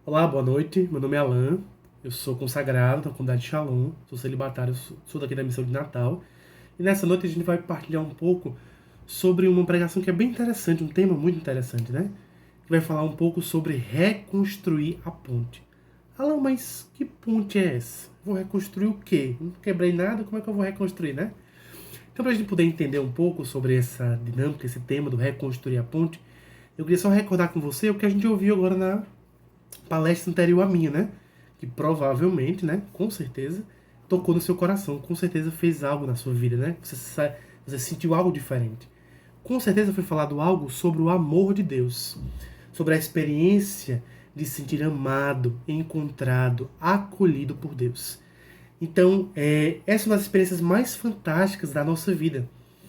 Olá, boa noite. Meu nome é Alan. Eu sou consagrado na comunidade Shalom. Sou celibatário, sou daqui da missão de Natal. E nessa noite a gente vai partilhar um pouco sobre uma pregação que é bem interessante, um tema muito interessante, né? Que vai falar um pouco sobre reconstruir a ponte. Alan, mas que ponte é essa? Vou reconstruir o quê? Não quebrei nada, como é que eu vou reconstruir, né? Então, para a gente poder entender um pouco sobre essa dinâmica, esse tema do reconstruir a ponte, eu queria só recordar com você o que a gente ouviu agora na palestra anterior à minha, né? Que provavelmente, né? Com certeza, tocou no seu coração. Com certeza fez algo na sua vida, né? Você sentiu algo diferente. Com certeza foi falado algo sobre o amor de Deus. Sobre a experiência de se sentir amado, encontrado, acolhido por Deus. Então, essa é uma das experiências mais fantásticas da nossa vida.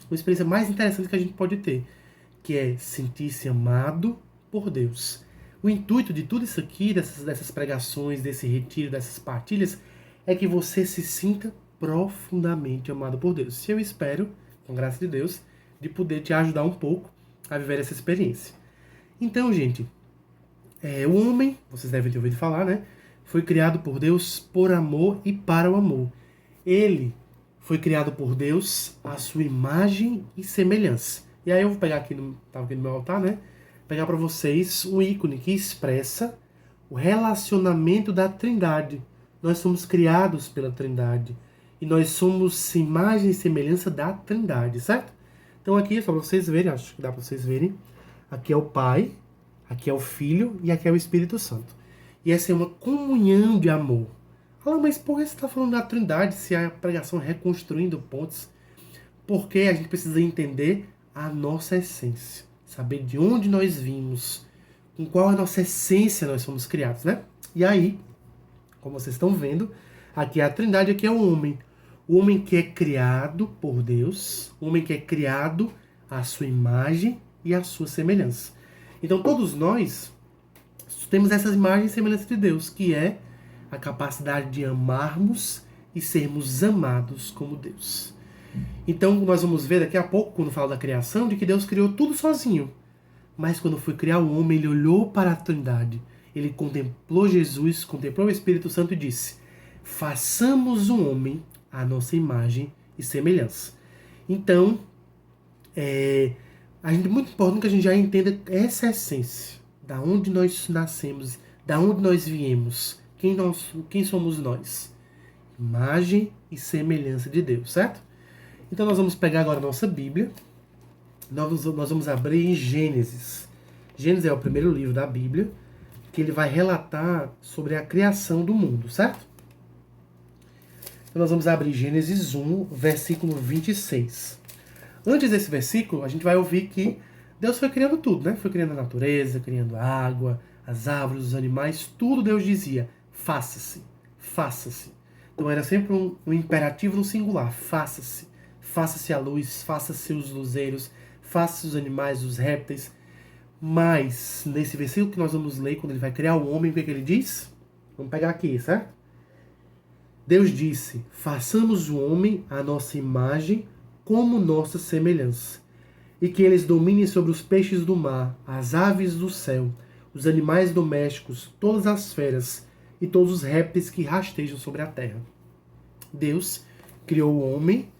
Uma experiência mais interessante que a gente pode ter. Que é sentir-se amado por Deus. O intuito de tudo isso aqui, dessas pregações, desse retiro, dessas partilhas, é que você se sinta profundamente amado por Deus. E eu espero, com graça de Deus, de poder te ajudar um pouco a viver essa experiência. Então, gente, o homem, vocês devem ter ouvido falar, né? Foi criado por Deus por amor e para o amor. Ele foi criado por Deus à sua imagem e semelhança. E aí eu vou pegar tava aqui no meu altar, né? Pegar para vocês um ícone que expressa o relacionamento da Trindade. Nós somos criados pela Trindade. E nós somos imagem e semelhança da Trindade, certo? Então aqui, só para vocês verem, acho que dá para vocês verem. Aqui é o Pai, aqui é o Filho e aqui é o Espírito Santo. E essa é uma comunhão de amor. Fala, mas por que você está falando da Trindade se a pregação é reconstruindo pontes? Porque a gente precisa entender a nossa essência. Saber de onde nós vimos, com qual a nossa essência nós fomos criados, né? E aí, como vocês estão vendo, aqui é a Trindade, aqui é o homem. O homem que é criado por Deus, o homem que é criado à sua imagem e à sua semelhança. Então todos nós temos essas imagens e semelhanças de Deus, que é a capacidade de amarmos e sermos amados como Deus. Então nós vamos ver daqui a pouco, quando fala da criação, de que Deus criou tudo sozinho. Mas quando foi criar o homem, ele olhou para a Trindade. Ele contemplou Jesus, contemplou o Espírito Santo e disse: façamos um homem à nossa imagem e semelhança. Então, a gente, é muito importante que a gente já entenda essa essência. Da onde nós nascemos, da onde nós viemos, quem somos nós. Imagem e semelhança de Deus, certo? Então nós vamos pegar agora a nossa Bíblia. Nós vamos abrir em Gênesis. Gênesis é o primeiro livro da Bíblia, que ele vai relatar sobre a criação do mundo, certo? Então nós vamos abrir Gênesis 1, versículo 26. Antes desse versículo, a gente vai ouvir que Deus foi criando tudo, né? Foi criando a natureza, criando a água, as árvores, os animais, tudo Deus dizia: faça-se, faça-se. Então era sempre um imperativo no singular: faça-se. Faça-se a luz, faça-se os luzeiros, faça-se os animais, os répteis. Mas, nesse versículo que nós vamos ler, quando ele vai criar o homem, o que ele diz? Vamos pegar aqui, certo? Deus disse: façamos o homem à nossa imagem, como nossa semelhança, e que eles dominem sobre os peixes do mar, as aves do céu, os animais domésticos, todas as feras e todos os répteis que rastejam sobre a terra. Deus criou o homem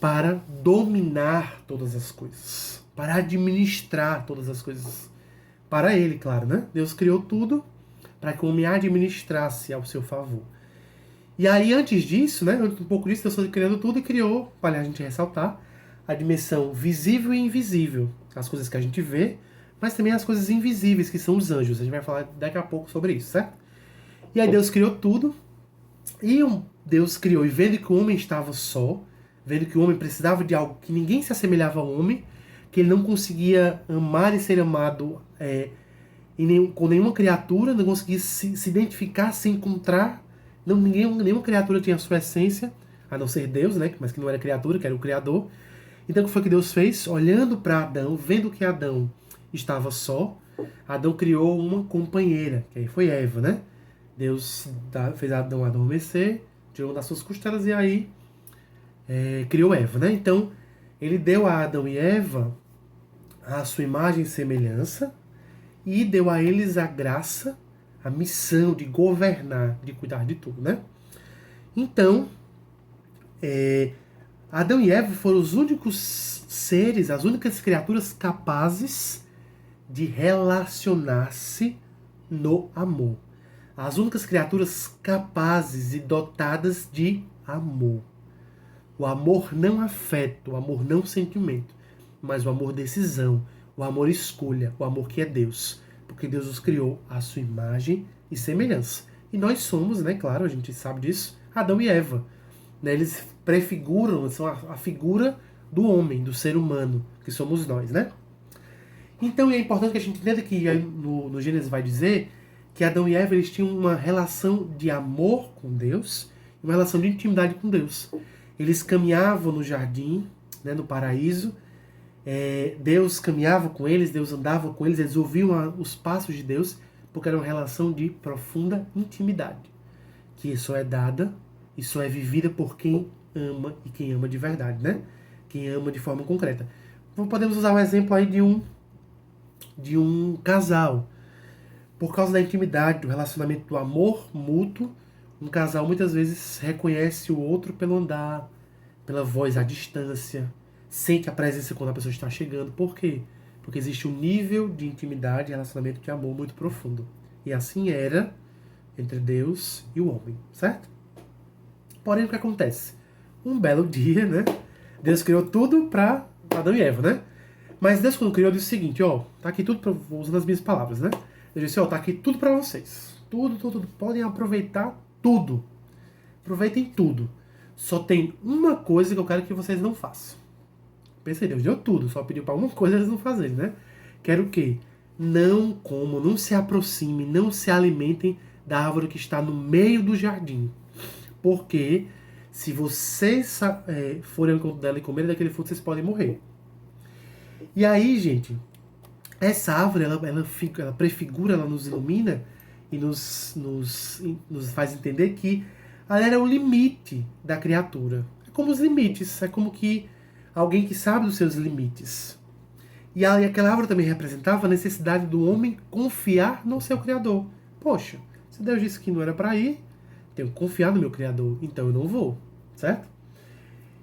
para dominar todas as coisas, para administrar todas as coisas. Para ele, claro, né? Deus criou tudo para que o homem administrasse ao seu favor. E aí, antes disso, né? Um pouco disso, Deus foi criando tudo e criou, para a gente ressaltar, a dimensão visível e invisível. As coisas que a gente vê, mas também as coisas invisíveis, que são os anjos. A gente vai falar daqui a pouco sobre isso, certo? E aí Deus criou tudo. E Deus criou, e vendo que o homem estava só, vendo que o homem precisava de algo que ninguém se assemelhava ao homem, que ele não conseguia amar e ser amado com nenhuma criatura, não conseguia se identificar, se encontrar. Nenhuma criatura tinha a sua essência, a não ser Deus, né? Mas que não era criatura, que era o Criador. Então o que foi que Deus fez? Olhando para Adão, vendo que Adão estava só, Adão criou uma companheira, que aí foi Eva, né? Deus fez Adão adormecer, tirou das suas costelas e aí criou Eva, né? Então, ele deu a Adão e Eva a sua imagem e semelhança e deu a eles a graça a missão de governar, de cuidar de tudo, né? Então, Adão e Eva foram os únicos seres, as únicas criaturas capazes de relacionar-se no amor. As únicas criaturas capazes e dotadas de amor. O amor não afeto, o amor não sentimento, mas o amor decisão, o amor escolha, o amor que é Deus. Porque Deus os criou à sua imagem e semelhança. E nós somos, né, claro, a gente sabe disso, Adão e Eva. Né, eles prefiguram, são a figura do homem, do ser humano, que somos nós, né? Então é importante que a gente entenda que no Gênesis vai dizer que Adão e Eva eles tinham uma relação de amor com Deus, uma relação de intimidade com Deus. Eles caminhavam no jardim, né, no paraíso, Deus caminhava com eles, Deus andava com eles, eles ouviam os passos de Deus, porque era uma relação de profunda intimidade, que só é dada e só é vivida por quem ama e quem ama de verdade, né? Quem ama de forma concreta. Então, podemos usar o exemplo aí de um casal. Por causa da intimidade, do relacionamento, do amor mútuo, um casal muitas vezes reconhece o outro pelo andar, pela voz à distância, sente a presença quando a pessoa está chegando. Por quê? Porque existe um nível de intimidade e relacionamento de amor muito profundo. E assim era entre Deus e o homem, certo? Porém, o que acontece? Um belo dia, né? Deus criou tudo para Adão e Eva, né? Mas Deus, quando criou, disse o seguinte, ó, tá aqui tudo, vou usando as minhas palavras, né? Ele disse, ó, tá aqui tudo para vocês. Tudo. Podem aproveitar tudo. Aproveitem tudo. Só tem uma coisa que eu quero que vocês não façam. Pensei, Deus deu tudo, só pediu para uma coisa eles não fazerem, né? Quero o quê? Não comam, não se aproximem, não se alimentem da árvore que está no meio do jardim. Porque se vocês forem ao encontro dela e comerem daquele fruto, vocês podem morrer. E aí, gente, essa árvore, ela prefigura, ela nos ilumina e nos faz entender que ela era o limite da criatura. É como os limites, é como que alguém que sabe dos seus limites. E aquela árvore também representava a necessidade do homem confiar no seu Criador. Poxa, se Deus disse que não era para ir, tenho que confiar no meu Criador, então eu não vou, certo?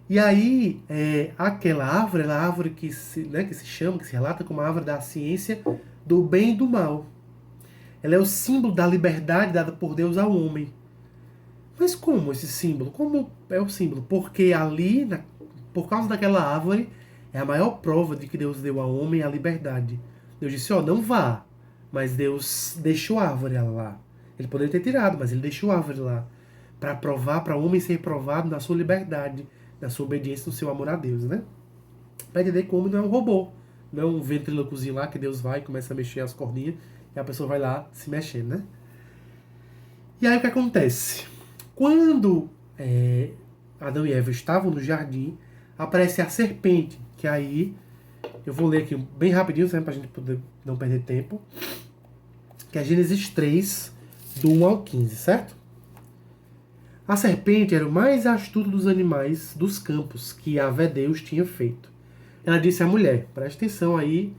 E aí, aquela árvore, ela é a árvore que se relata como a árvore da ciência do bem e do mal. Ela é o símbolo da liberdade dada por Deus ao homem. Mas como esse símbolo? Como é o símbolo? Porque ali, por causa daquela árvore, é a maior prova de que Deus deu ao homem a liberdade. Deus disse, não vá. Mas Deus deixou a árvore lá. Ele poderia ter tirado, mas ele deixou a árvore lá. Para provar, para o homem ser provado na sua liberdade, na sua obediência, no seu amor a Deus, né? Para entender que o homem não é um robô. Não é um ventrílocozinho lá que Deus vai e começa a mexer as cordinhas e a pessoa vai lá se mexendo, né? E aí o que acontece? Quando Adão e Eva estavam no jardim, aparece a serpente, que aí eu vou ler aqui bem rapidinho, para a gente poder não perder tempo, que é Gênesis 3, do 1 ao 15, certo? A serpente era o mais astuto dos animais dos campos que Yahvé Deus tinha feito. Ela disse à mulher, preste atenção aí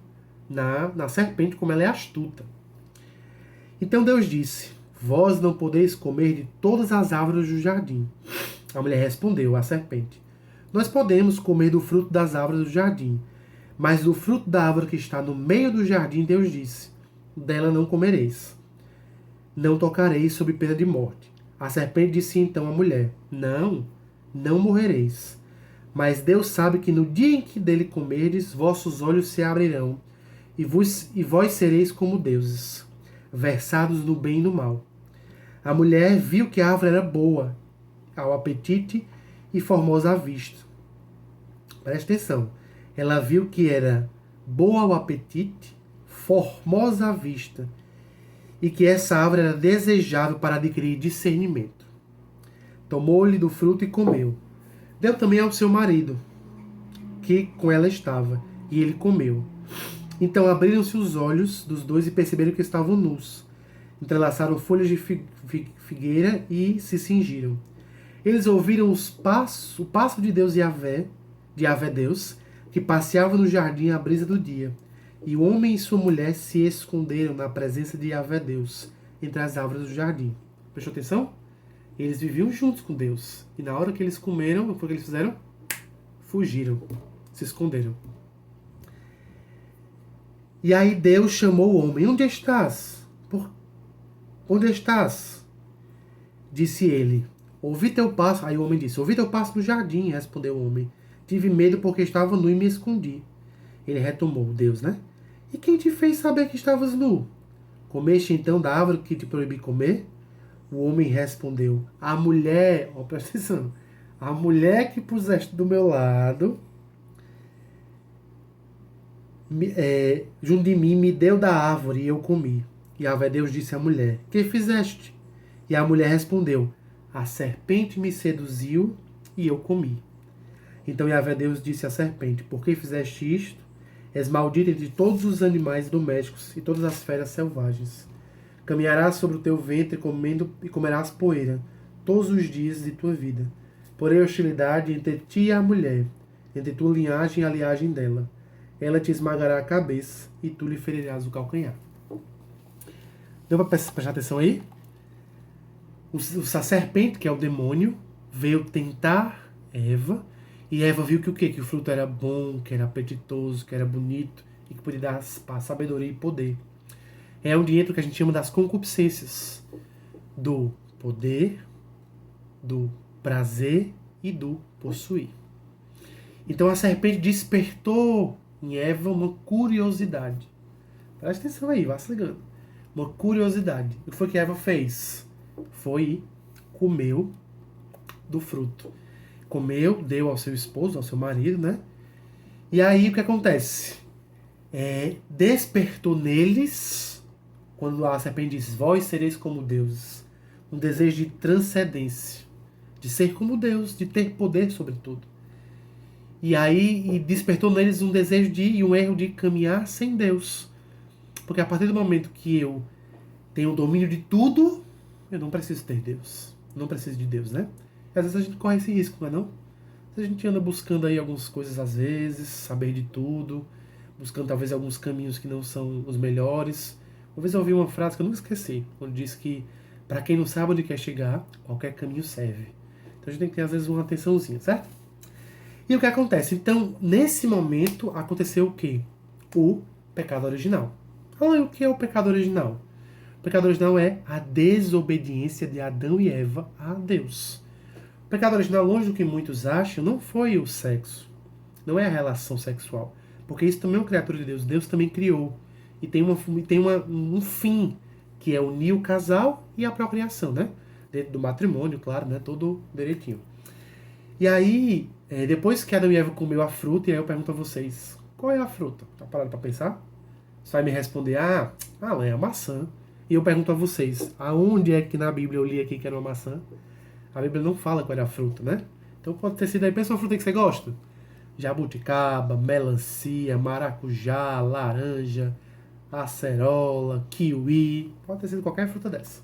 na serpente, como ela é astuta. Então Deus disse, vós não podeis comer de todas as árvores do jardim. A mulher respondeu à serpente, nós podemos comer do fruto das árvores do jardim, mas do fruto da árvore que está no meio do jardim, Deus disse, dela não comereis. Não tocareis sob pena de morte. A serpente disse então à mulher, não morrereis. Mas Deus sabe que no dia em que dele comerdes, vossos olhos se abrirão, e vós sereis como deuses, versados no bem e no mal. A mulher viu que a árvore era boa ao apetite e formosa à vista. Presta atenção. Ela viu que era boa ao apetite, formosa à vista, e que essa árvore era desejável para adquirir discernimento. Tomou-lhe do fruto e comeu. Deu também ao seu marido, que com ela estava, e ele comeu. Então abriram-se os olhos dos dois e perceberam que estavam nus. Entrelaçaram folhas de figueira e se cingiram. Eles ouviram o passo de Deus de Yahvé Deus, que passeava no jardim à brisa do dia. E o homem e sua mulher se esconderam na presença de Yahvé Deus, entre as árvores do jardim. Prestou atenção? Eles viviam juntos com Deus. E na hora que eles comeram, o que eles fizeram? Fugiram. Se esconderam. E aí Deus chamou o homem. Onde estás? Onde estás? Disse ele. Ouvi teu passo. Aí o homem disse, ouvi teu passo no jardim, respondeu o homem. Tive medo porque estava nu e me escondi. Ele retomou, Deus, né? E quem te fez saber que estavas nu? Comeste então da árvore que te proibi comer? O homem respondeu, a mulher, ó, presta atenção, a mulher que puseste do meu lado, junto de mim, me deu da árvore e eu comi. E Yahvé Deus disse à mulher, que fizeste? E a mulher respondeu, a serpente me seduziu e eu comi. Então Yahvé Deus disse à serpente, por que fizeste isto? És maldita entre todos os animais domésticos e todas as feras selvagens. Caminharás sobre o teu ventre comendo e comerás poeira todos os dias de tua vida. Porém hostilidade entre ti e a mulher, entre tua linhagem e a linhagem dela. Ela te esmagará a cabeça e tu lhe ferirás o calcanhar. Deu para prestar atenção aí? A serpente, que é o demônio, veio tentar Eva. E Eva viu que o quê? Que o fruto era bom, que era apetitoso, que era bonito e que podia dar sabedoria e poder. É onde entra o que a gente chama das concupiscências. Do poder, do prazer e do possuir. Então a serpente despertou em Eva uma curiosidade. Presta atenção aí, vá se ligando. Uma curiosidade. O que foi que Eva fez? Foi e comeu do fruto. Comeu, deu ao seu esposo, ao seu marido, né? E aí o que acontece? Despertou neles, quando a serpente diz, vós sereis como deuses, um desejo de transcendência, de ser como Deus, de ter poder sobre tudo. E aí despertou neles um desejo e um erro de caminhar sem Deus. Porque a partir do momento que eu tenho o domínio de tudo, eu não preciso ter Deus. Não preciso de Deus, né? E às vezes a gente corre esse risco, não é não? A gente anda buscando aí algumas coisas às vezes, saber de tudo, buscando talvez alguns caminhos que não são os melhores. Uma vez eu ouvi uma frase que eu nunca esqueci, onde diz que para quem não sabe onde quer chegar, qualquer caminho serve. Então a gente tem que ter às vezes uma atençãozinha, certo? E o que acontece? Então, nesse momento, aconteceu o quê? O pecado original. Olha o que é o pecado original. O pecado original é a desobediência de Adão e Eva a Deus. O pecado original, longe do que muitos acham, não foi o sexo. Não é a relação sexual. Porque isso também é uma criatura de Deus. Deus também criou. E tem um fim, que é unir o casal e a procriação, né? Dentro do matrimônio, claro, né? Todo direitinho. E aí, depois que Adão e Eva comeu a fruta, e aí eu pergunto a vocês, qual é a fruta? Tá parado para pensar? Você vai me responder, é a maçã. E eu pergunto a vocês, aonde é que na Bíblia eu li aqui que era uma maçã? A Bíblia não fala qual era a fruta, né? Então pode ter sido aí, pensa uma fruta que você gosta. Jabuticaba, melancia, maracujá, laranja, acerola, kiwi. Pode ter sido qualquer fruta dessa.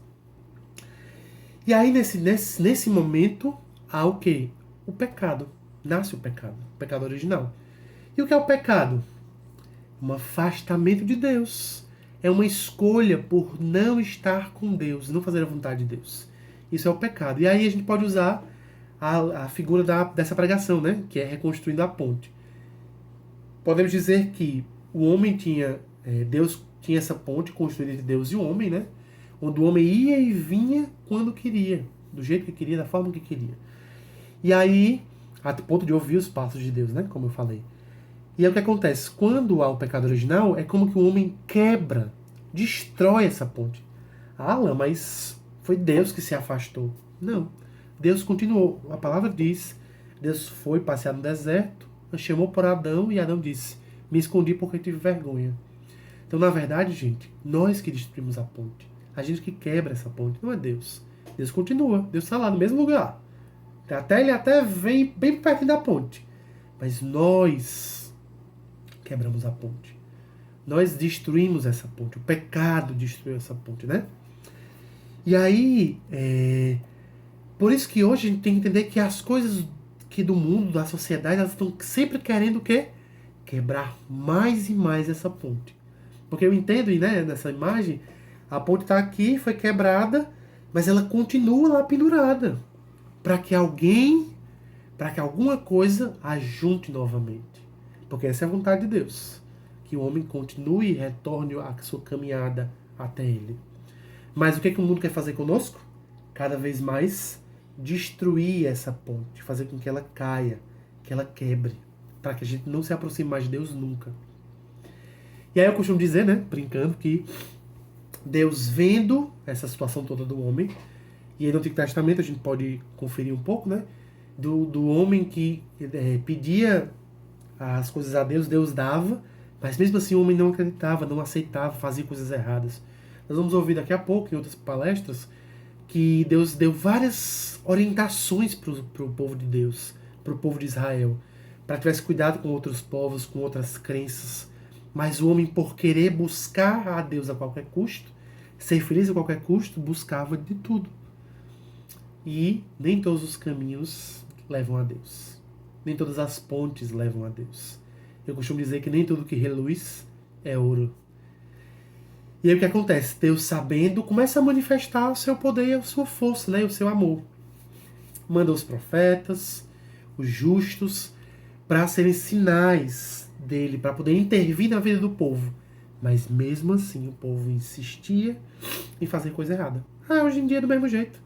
E aí nesse momento há o quê? O pecado. Nasce o pecado original. E o que é o pecado? Um afastamento de Deus. É uma escolha por não estar com Deus, não fazer a vontade de Deus. Isso é o pecado. E aí a gente pode usar a figura dessa pregação, né? Que é reconstruindo a ponte. Podemos dizer que o homem Deus tinha essa ponte construída entre Deus e o homem, né? Onde o homem ia e vinha quando queria, do jeito que queria, da forma que queria. E aí, a ponto de ouvir os passos de Deus, né? Como eu falei. E aí o que acontece? Quando há o pecado original, é como que o homem quebra, destrói essa ponte. Alan, mas foi Deus que se afastou. Não. Deus continuou. A palavra diz, Deus foi passear no deserto, chamou por Adão e Adão disse, me escondi porque tive vergonha. Então, na verdade, gente, nós que destruímos a ponte. A gente que quebra essa ponte, não é Deus. Deus continua. Deus está lá no mesmo lugar. Ele até vem bem perto da ponte. Mas nós quebramos a ponte. Nós destruímos essa ponte. O pecado destruiu essa ponte, né? E aí, por isso que hoje a gente tem que entender que as coisas que do mundo, da sociedade, elas estão sempre querendo o quê? Quebrar mais e mais essa ponte. Porque eu entendo, né, nessa imagem, A ponte está aqui, foi quebrada, mas ela continua lá pendurada. Para que alguma coisa a junte novamente. Porque essa é a vontade de Deus. Que o homem continue e retorne a sua caminhada até Ele. Mas o que o mundo quer fazer conosco? Cada vez mais destruir essa ponte, fazer com que ela caia, que ela quebre, para que a gente não se aproxime mais de Deus nunca. E aí eu costumo dizer, né, brincando, que Deus vendo essa situação toda do homem, e aí no Antigo Testamento a gente pode conferir um pouco, né, do homem que pedia as coisas a Deus, Deus dava, mas mesmo assim o homem não acreditava, não aceitava, fazia coisas erradas. Nós vamos ouvir daqui a pouco, em outras palestras, que Deus deu várias orientações para o povo de Deus, para o povo de Israel, para que tivesse cuidado com outros povos, com outras crenças. Mas o homem, por querer buscar a Deus a qualquer custo, ser feliz a qualquer custo, buscava de tudo. E nem todos os caminhos levam a Deus. Nem todas as pontes levam a Deus. Eu costumo dizer que nem tudo que reluz é ouro. E aí o que acontece? Deus, sabendo, começa a manifestar o seu poder e a sua força, né? O seu amor. Manda os profetas, os justos, para serem sinais dele, para poder intervir na vida do povo. Mas mesmo assim o povo insistia em fazer coisa errada. Hoje em dia é do mesmo jeito.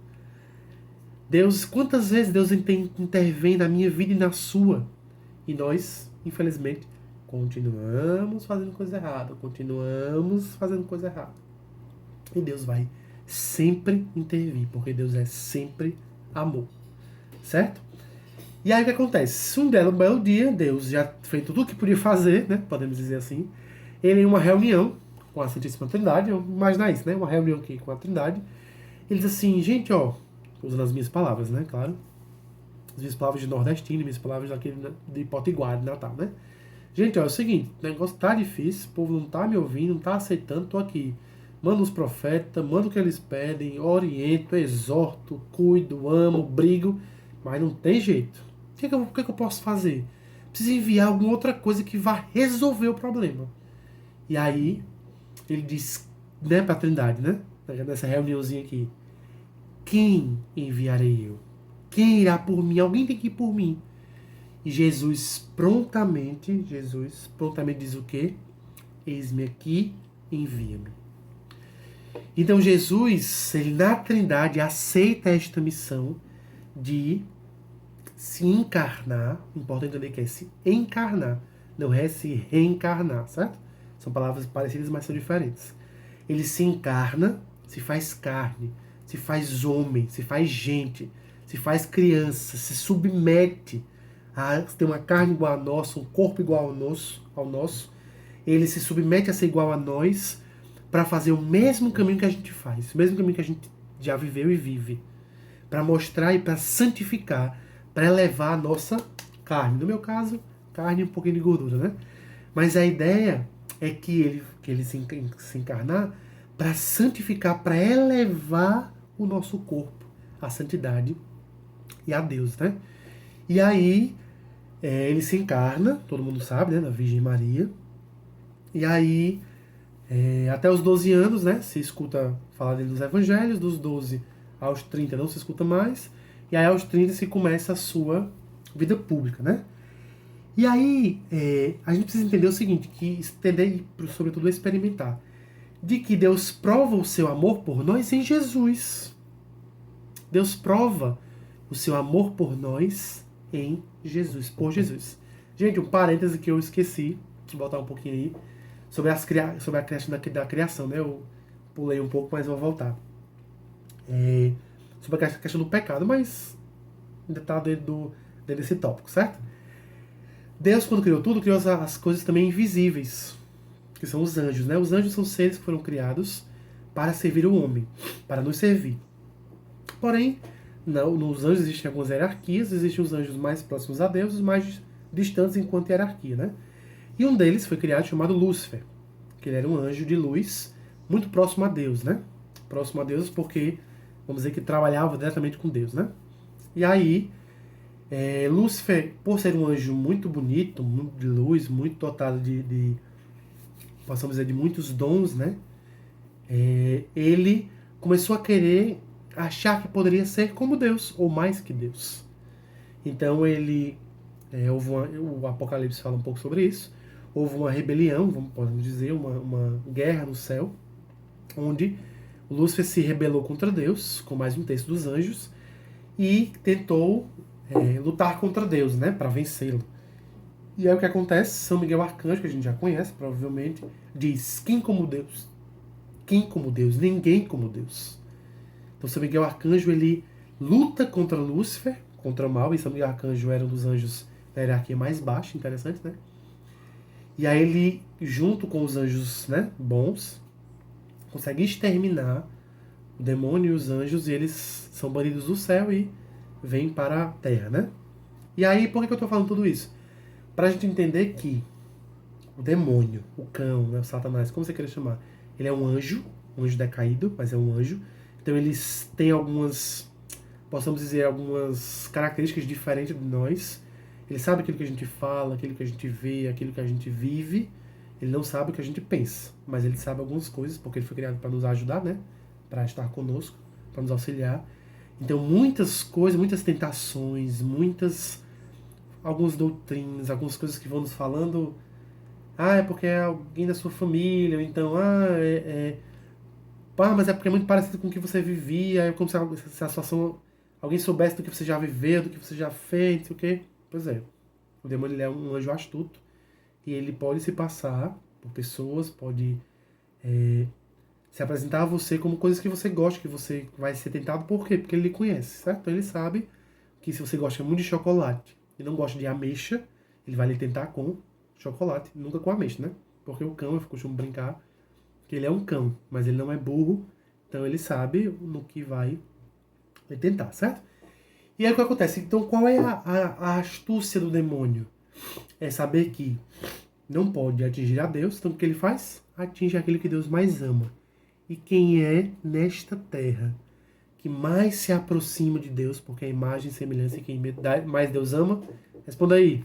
Deus, quantas vezes Deus intervém na minha vida e na sua? E nós, infelizmente, continuamos fazendo coisa errada, E Deus vai sempre intervir, porque Deus é sempre amor. Certo? E aí o que acontece? Um belo dia, Deus já fez tudo o que podia fazer, né? Podemos dizer assim. Ele em uma reunião com a Santíssima Trindade, imagina isso, né? Uma reunião aqui com a Trindade. Ele diz assim, gente, ó, usando as minhas palavras, né? Claro. As minhas palavras de nordestino, minhas palavras daquele de Potiguar, de Natal, né? Gente, ó, é o seguinte, o negócio tá difícil, o povo não tá me ouvindo, não tá aceitando, tô aqui. Mando os profetas, mando o que eles pedem, oriento, exorto, cuido, amo, brigo, mas não tem jeito. O que eu posso fazer? Preciso enviar alguma outra coisa que vá resolver o problema. E aí, ele diz, né, pra Trindade, né? Nessa reuniãozinha aqui. Quem enviarei eu? Quem irá por mim? Alguém tem que ir por mim. E Jesus prontamente diz o quê? Eis-me aqui, envia-me. Então Jesus, ele na Trindade aceita esta missão de se encarnar. Importante entender que é se encarnar, não é se reencarnar, certo? São palavras parecidas, mas são diferentes. Ele se encarna, se faz carne, se faz homem, se faz gente, se faz criança, se submete a ter uma carne igual a nossa, um corpo igual ao nosso. Ele se submete a ser igual a nós para fazer o mesmo caminho que a gente faz, o mesmo caminho que a gente já viveu e vive, para mostrar e para santificar, para elevar a nossa carne. No meu caso, carne e um pouquinho de gordura, né? Mas a ideia é que ele se encarnar para santificar, para elevar o nosso corpo à santidade e a Deus, né? E aí ele se encarna, todo mundo sabe, né? Na Virgem Maria. E aí até os 12 anos, né? Se escuta falar dele nos evangelhos, dos 12 aos 30 não se escuta mais. E aí aos 30 se começa a sua vida pública, né? E aí a gente precisa entender o seguinte, que entender e sobretudo experimentar, de que Deus prova o seu amor por nós em Jesus. Deus prova o seu amor por nós em Jesus, por Jesus. Gente, um parêntese que eu esqueci, de botar um pouquinho aí, sobre a questão da criação, né? Eu pulei um pouco, mas vou voltar. Sobre a questão do pecado, mas ainda está dentro desse tópico, certo? Deus, quando criou tudo, criou as coisas também invisíveis, que são os anjos, né? Os anjos são seres que foram criados para servir o homem, para nos servir. Porém, não, nos anjos existem algumas hierarquias, existem os anjos mais próximos a Deus, os mais distantes enquanto hierarquia, né? E um deles foi criado chamado Lúcifer, que ele era um anjo de luz muito próximo a Deus, né? Próximo a Deus porque, vamos dizer que trabalhava diretamente com Deus, né? E aí, Lúcifer, por ser um anjo muito bonito, muito de luz, muito dotado possamos dizer, de muitos dons, né? ele começou a querer achar que poderia ser como Deus, ou mais que Deus. Então o Apocalipse fala um pouco sobre isso. Houve uma rebelião, podemos dizer, uma guerra no céu, onde Lúcifer se rebelou contra Deus, com mais um terço dos anjos, e tentou lutar contra Deus, né, para vencê-lo. E aí o que acontece? São Miguel Arcanjo, que a gente já conhece, provavelmente, diz: quem como Deus? Quem como Deus? Ninguém como Deus. Então São Miguel Arcanjo, ele luta contra Lúcifer, contra o mal, e São Miguel Arcanjo era um dos anjos da hierarquia mais baixa, interessante, né? E aí ele, junto com os anjos, né, bons, consegue exterminar o demônio e os anjos, e eles são banidos do céu e vêm para a terra, né? E aí, por que eu estou falando tudo isso? Para a gente entender que o demônio, o cão, né, o Satanás, como você queira chamar, ele é um anjo decaído, mas é um anjo. Então eles têm algumas, possamos dizer, algumas características diferentes de nós. Ele sabe aquilo que a gente fala, aquilo que a gente vê, aquilo que a gente vive. Ele não sabe o que a gente pensa, mas ele sabe algumas coisas, porque ele foi criado para nos ajudar, né? Para estar conosco, para nos auxiliar. Então muitas coisas, muitas tentações, algumas doutrinas, algumas coisas que vão nos falando, é porque é alguém da sua família, ou então, mas é porque é muito parecido com o que você vivia, é como se a situação, alguém soubesse do que você já viveu, do que você já fez, não sei o quê. Pois é, o demônio ele é um anjo astuto, e ele pode se passar por pessoas, pode se apresentar a você como coisas que você gosta, que você vai ser tentado. Por quê? Porque ele lhe conhece, certo? Então ele sabe que se você gosta muito de chocolate e não gosta de ameixa, ele vai lhe tentar com chocolate, nunca com ameixa, né? Porque o cão, eu costumo brincar, que ele é um cão, mas ele não é burro, então ele sabe no que vai lhe tentar, certo? E aí o que acontece? Então qual é a astúcia do demônio? É saber que não pode atingir a Deus, então o que ele faz? Atinge aquele que Deus mais ama. E quem é nesta terra que mais se aproxima de Deus, porque é a imagem e semelhança e quem mais Deus ama? Responda aí.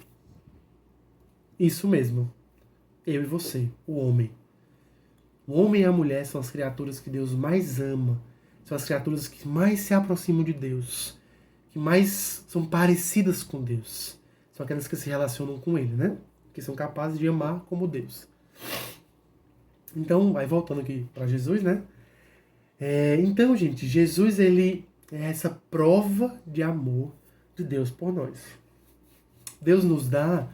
Isso mesmo. Eu e você, o homem. O homem e a mulher são as criaturas que Deus mais ama. São as criaturas que mais se aproximam de Deus. Que mais são parecidas com Deus. São aquelas que se relacionam com Ele, né? Que são capazes de amar como Deus. Então, aí voltando aqui para Jesus, né? Então, gente, Jesus, ele é essa prova de amor de Deus por nós. Deus nos dá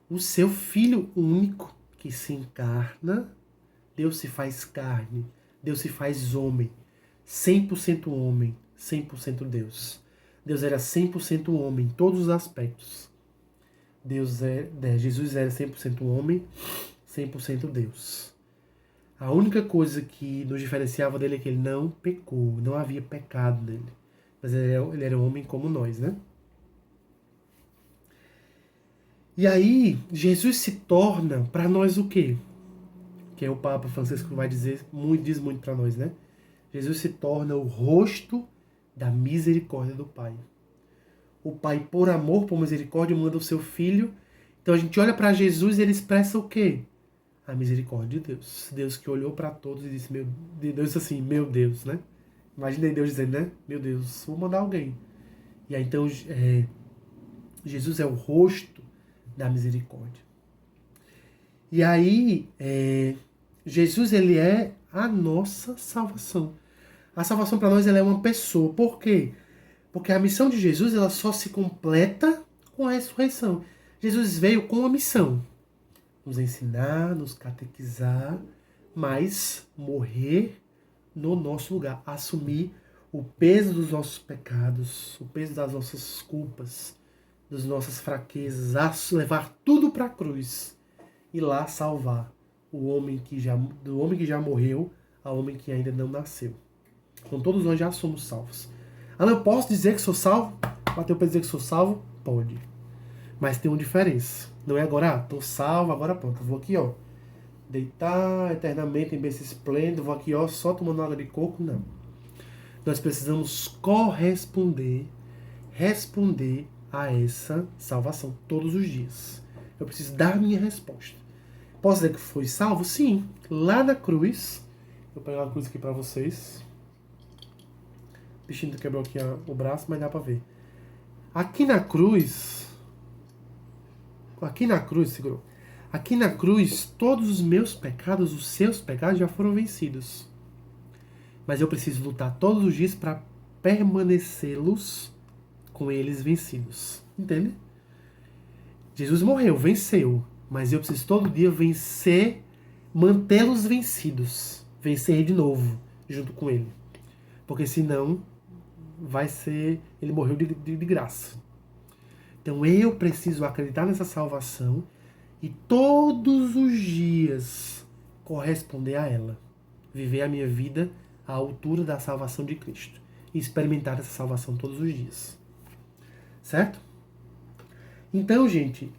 o seu Filho único que se encarna. Deus se faz carne. Deus se faz homem. 100% homem, 100% Deus. Deus era 100% homem em todos os aspectos. Jesus era 100% homem, 100% Deus. A única coisa que nos diferenciava dele é que ele não pecou, não havia pecado nele. Mas ele era um homem como nós, né? E aí, Jesus se torna para nós o quê? Que é o Papa Francisco vai diz muito para nós, né? Jesus se torna o rosto da misericórdia do Pai. O Pai, por amor, por misericórdia, manda o seu Filho. Então a gente olha para Jesus e ele expressa o quê? A misericórdia de Deus. Deus que olhou para todos e disse, Deus assim, meu Deus, né? Imaginei Deus dizendo, né? Meu Deus, vou mandar alguém. E aí então Jesus é o rosto da misericórdia. E aí Jesus, ele é a nossa salvação. A salvação para nós ela é uma pessoa. Por quê? Porque a missão de Jesus ela só se completa com a ressurreição. Jesus veio com uma missão. Nos ensinar, nos catequizar, mas morrer no nosso lugar. Assumir o peso dos nossos pecados, o peso das nossas culpas, das nossas fraquezas, levar tudo para a cruz e lá salvar do homem que já morreu ao homem que ainda não nasceu. Então todos nós já somos salvos. Eu posso dizer que sou salvo? Bateu para dizer que sou salvo? Pode. Mas tem uma diferença. Não é agora, tô salvo, agora pronto. Eu vou aqui, ó, deitar eternamente em berço esplêndido, vou aqui, ó, só tomando água de coco. Não. Nós precisamos responder a essa salvação todos os dias. Eu preciso dar a minha resposta. Posso dizer que fui salvo? Sim. Lá na cruz, Vou pegar uma cruz aqui pra vocês. O bichinho quebrou aqui o braço, mas dá pra ver. Aqui na cruz, segurou. Aqui na cruz, todos os meus pecados, os seus pecados já foram vencidos. Mas eu preciso lutar todos os dias para permanecê-los com eles vencidos. Entende? Jesus morreu, venceu. Mas eu preciso todo dia vencer, mantê-los vencidos. Vencer de novo, junto com ele. Porque senão, vai ser... Ele morreu de graça. Então eu preciso acreditar nessa salvação e todos os dias corresponder a ela. Viver a minha vida à altura da salvação de Cristo. E experimentar essa salvação todos os dias. Certo? Então, gente,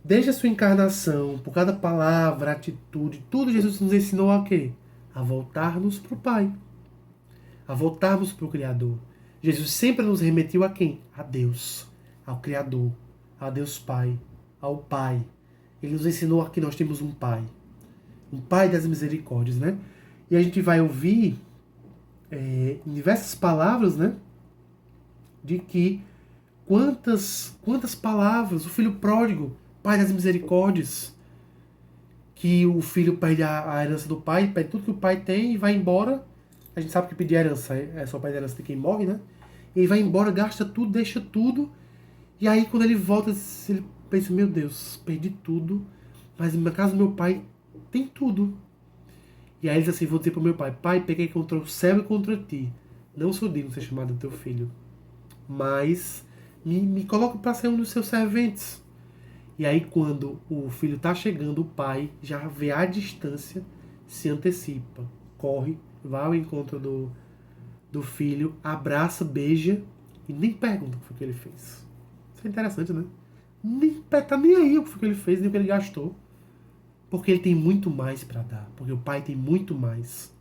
desde a sua encarnação, por cada palavra, atitude, tudo Jesus nos ensinou a quê? A voltarmos para o Pai. A voltarmos para o Criador. Jesus sempre nos remeteu a quem? A Deus. Ao Criador. A Deus Pai. Ao Pai. Ele nos ensinou que nós temos um Pai. Um Pai das misericórdias, né? E a gente vai ouvir em diversas palavras, né? De que quantas palavras, o filho pródigo, Pai das misericórdias, que o filho perde a herança do pai, perde tudo que o pai tem e vai embora. A gente sabe que pedir herança é só pai da herança de quem morre, né? Ele vai embora, gasta tudo, deixa tudo. E aí quando ele volta, ele pensa, meu Deus, perdi tudo, mas na casa do meu pai tem tudo. E aí ele diz assim, vou dizer pro meu pai, pai, peguei contra o céu e contra ti. Não sou digno de ser chamado teu filho. Mas me coloca para ser um dos seus serventes. E aí quando o filho está chegando, o pai já vê à distância, se antecipa, corre, vai ao encontro do filho, abraça, beija e nem pergunta o que foi que ele fez. Isso é interessante, né? Tá nem aí o que foi que ele fez, nem o que ele gastou. Porque ele tem muito mais para dar. Porque o pai tem muito mais.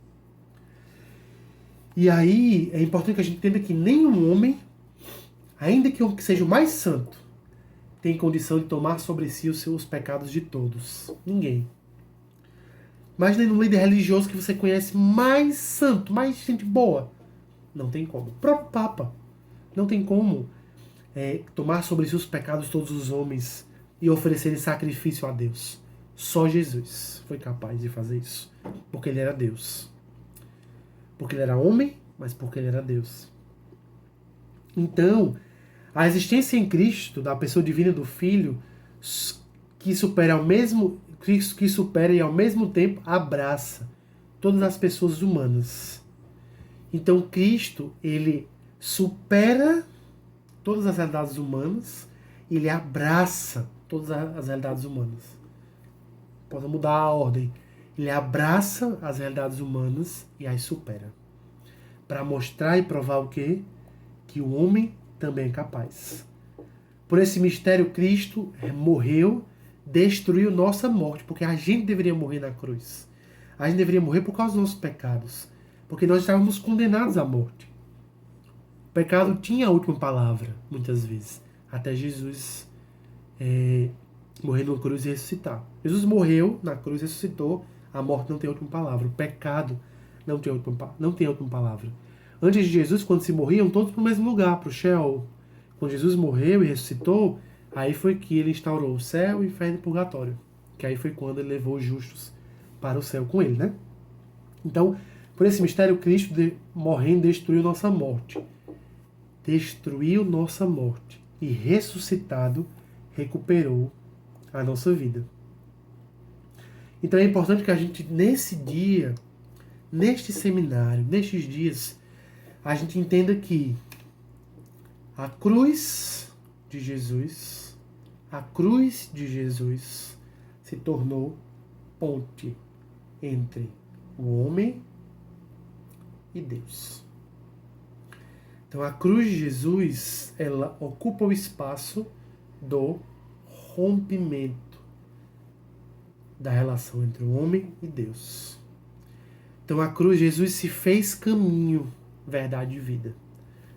E aí é importante que a gente entenda que nenhum homem, ainda que seja o mais santo, tem condição de tomar sobre si os seus pecados de todos. Ninguém. Imagina um líder religioso que você conhece mais santo, mais gente boa. Não tem como. O próprio Papa. Não tem como tomar sobre si os pecados de todos os homens e oferecer sacrifício a Deus. Só Jesus foi capaz de fazer isso. Porque ele era Deus. Porque ele era homem, mas porque ele era Deus. Então, a existência em Cristo, da pessoa divina do Filho, que supera e ao mesmo tempo abraça todas as pessoas humanas. Então, Cristo, ele supera todas as realidades humanas e ele abraça todas as realidades humanas. Pode mudar a ordem. Ele abraça as realidades humanas e as supera. Para mostrar e provar o quê? Que o homem também é capaz. Por esse mistério, Cristo morreu, destruiu nossa morte, porque a gente deveria morrer na cruz. A gente deveria morrer por causa dos nossos pecados, porque nós estávamos condenados à morte. O pecado tinha a última palavra, muitas vezes, até Jesus morrer na cruz e ressuscitar. Jesus morreu na cruz e ressuscitou, a morte não tem a última palavra. O pecado não tem a última palavra. Antes de Jesus, quando se morriam, todos para o mesmo lugar, para o Sheol. Quando Jesus morreu e ressuscitou, aí foi que ele instaurou o céu, o inferno e o purgatório. Que aí foi quando ele levou os justos para o céu com ele, né? Então, por esse mistério, Cristo morrendo destruiu nossa morte. Destruiu nossa morte. E ressuscitado, recuperou a nossa vida. Então é importante que a gente, nesse dia, neste seminário, nestes dias, a gente entenda que a cruz de Jesus se tornou ponte entre o homem e Deus. Então a cruz de Jesus, ela ocupa o espaço do rompimento da relação entre o homem e Deus. Então a cruz, Jesus se fez caminho, verdade e vida.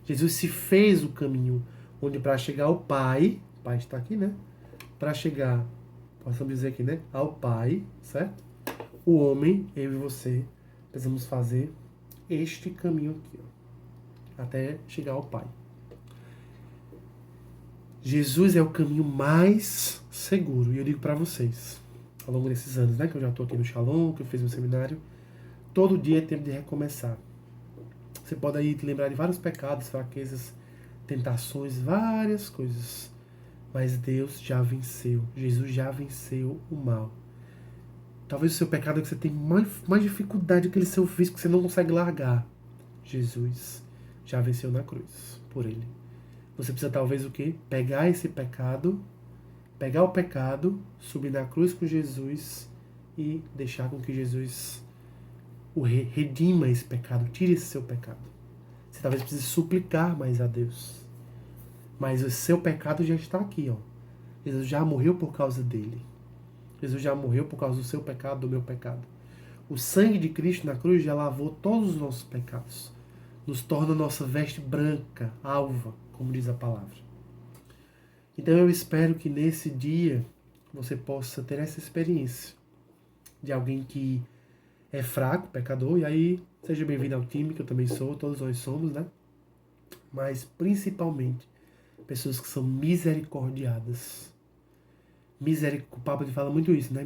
Jesus se fez o caminho onde para chegar ao Pai, o Pai está aqui, né? Para chegar, posso dizer aqui, né? Ao Pai, certo? O homem, eu e você, precisamos fazer este caminho aqui, ó, até chegar ao Pai. Jesus é o caminho mais seguro. E eu digo para vocês, ao longo desses anos, né, que eu já estou aqui no Shalom, que eu fiz meu seminário, todo dia é tempo de recomeçar. Você pode aí te lembrar de vários pecados, fraquezas, tentações, várias coisas. Mas Deus já venceu. Jesus já venceu o mal. Talvez o seu pecado é que você tem mais dificuldade, aquele seu vício que você não consegue largar. Jesus já venceu na cruz por ele. Você precisa talvez o quê? Pegar esse pecado, pegar o pecado, subir na cruz com Jesus e deixar com que Jesus o redima esse pecado, tire esse seu pecado. Você talvez precise suplicar mais a Deus. Mas o seu pecado já está aqui, ó. Jesus já morreu por causa dele. Jesus já morreu por causa do seu pecado, do meu pecado. O sangue de Cristo na cruz já lavou todos os nossos pecados. Nos torna nossa veste branca, alva, como diz a palavra. Então eu espero que nesse dia você possa ter essa experiência de alguém que é fraco, pecador, e aí seja bem-vindo ao time, que eu também sou, todos nós somos, né? Mas principalmente pessoas que são misericordiadas. O Papa fala muito isso, né?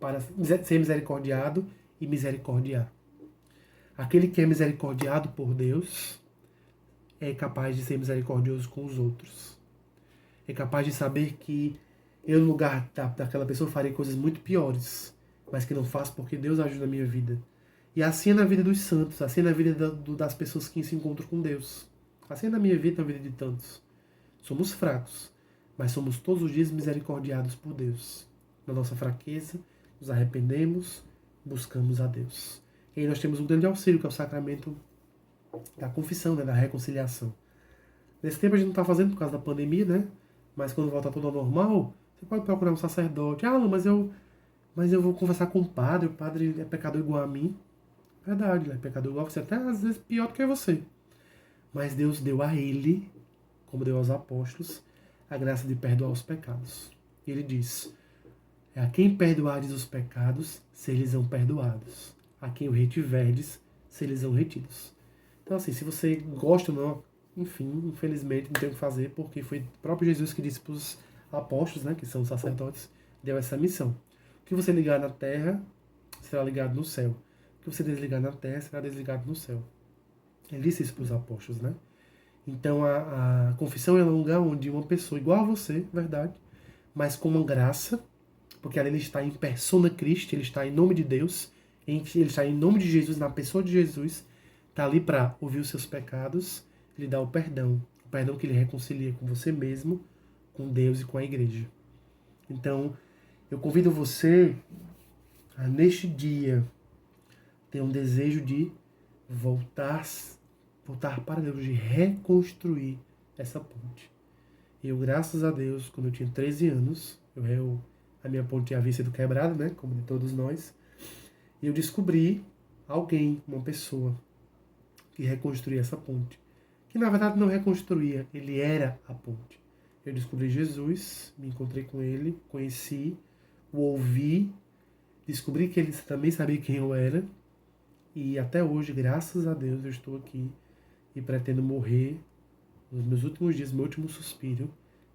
Para ser misericordiado e misericordiar. Aquele que é misericordiado por Deus é capaz de ser misericordioso com os outros. É capaz de saber que eu, no lugar daquela pessoa, farei coisas muito piores, mas que não faço porque Deus ajuda a minha vida. E assim é na vida dos santos, assim é na vida das pessoas que se encontram com Deus. Assim é na minha vida, na vida de tantos. Somos fracos, mas somos todos os dias misericordiados por Deus. Na nossa fraqueza, nos arrependemos, buscamos a Deus. E aí nós temos um grande auxílio, que é o sacramento da confissão, né, da reconciliação. Nesse tempo a gente não está fazendo por causa da pandemia, né? Mas quando voltar tudo ao normal, você pode procurar um sacerdote. Ah, não, mas eu vou conversar com o padre é pecador igual a mim. Verdade, ele é pecador igual a você, até às vezes pior do que você. Mas Deus deu a ele, como deu aos apóstolos, a graça de perdoar os pecados. Ele diz: a quem perdoardes os pecados, se eles são perdoados. A quem o retiverdes, se eles são retidos. Então assim, se você gosta ou não, enfim, infelizmente não tem o que fazer, porque foi o próprio Jesus que disse para os apóstolos, né, que são os sacerdotes, deu essa missão. O que você ligar na terra, será ligado no céu. O que você desligar na terra, será desligado no céu. Ele disse isso para os apóstolos, né? Então a confissão é um lugar onde uma pessoa igual a você, verdade, mas com uma graça, porque ali ele está em persona Christi, ele está em nome de Deus, ele está em nome de Jesus, na pessoa de Jesus, está ali para ouvir os seus pecados, lhe dar o perdão que ele reconcilia com você mesmo, com Deus e com a igreja. Então, eu convido você a, neste dia, ter um desejo de voltar para Deus, de reconstruir essa ponte. Eu, graças a Deus, quando eu tinha 13 anos, a minha ponte havia sido quebrada, né, como de todos nós, e eu descobri alguém, uma pessoa, que reconstruía essa ponte. Que na verdade não reconstruía, ele era a ponte. Eu descobri Jesus, me encontrei com ele, conheci, o ouvi, descobri que ele também sabia quem eu era, e até hoje, graças a Deus, eu estou aqui e pretendo morrer nos meus últimos dias, meu último suspiro,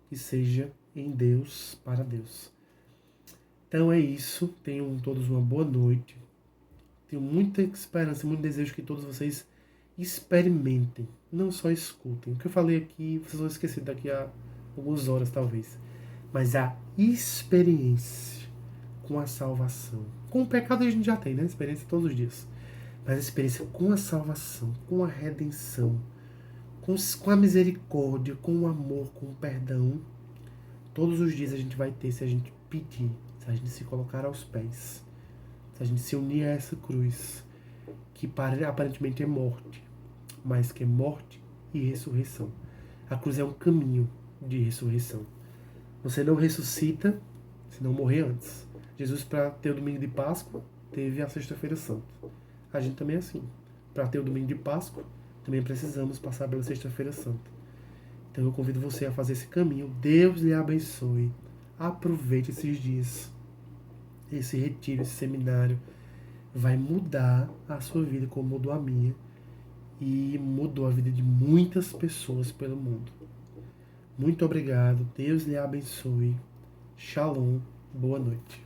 que seja em Deus, para Deus. Então é isso, tenham todos uma boa noite. Tenho muita esperança, muito desejo que todos vocês experimentem, não só escutem. O que eu falei aqui, vocês vão esquecer daqui a algumas horas talvez. Mas a experiência com a salvação. Com o pecado a gente já tem, né? Experiência todos os dias. Mas a experiência com a salvação, com a redenção, com a misericórdia, com o amor, com o perdão, todos os dias a gente vai ter se a gente pedir, se a gente se colocar aos pés, se a gente se unir a essa cruz, que aparentemente é morte, mas que é morte e ressurreição. A cruz é um caminho de ressurreição. Você não ressuscita se não morrer antes. Jesus, para ter o domingo de Páscoa, teve a sexta-feira santa. A gente também é assim. Para ter o domingo de Páscoa, também precisamos passar pela sexta-feira santa. Então eu convido você a fazer esse caminho. Deus lhe abençoe. Aproveite esses dias, esse retiro, esse seminário. vai mudar a sua vida como mudou a minha e mudou a vida de muitas pessoas pelo mundo. Muito obrigado, Deus lhe abençoe. Shalom, boa noite.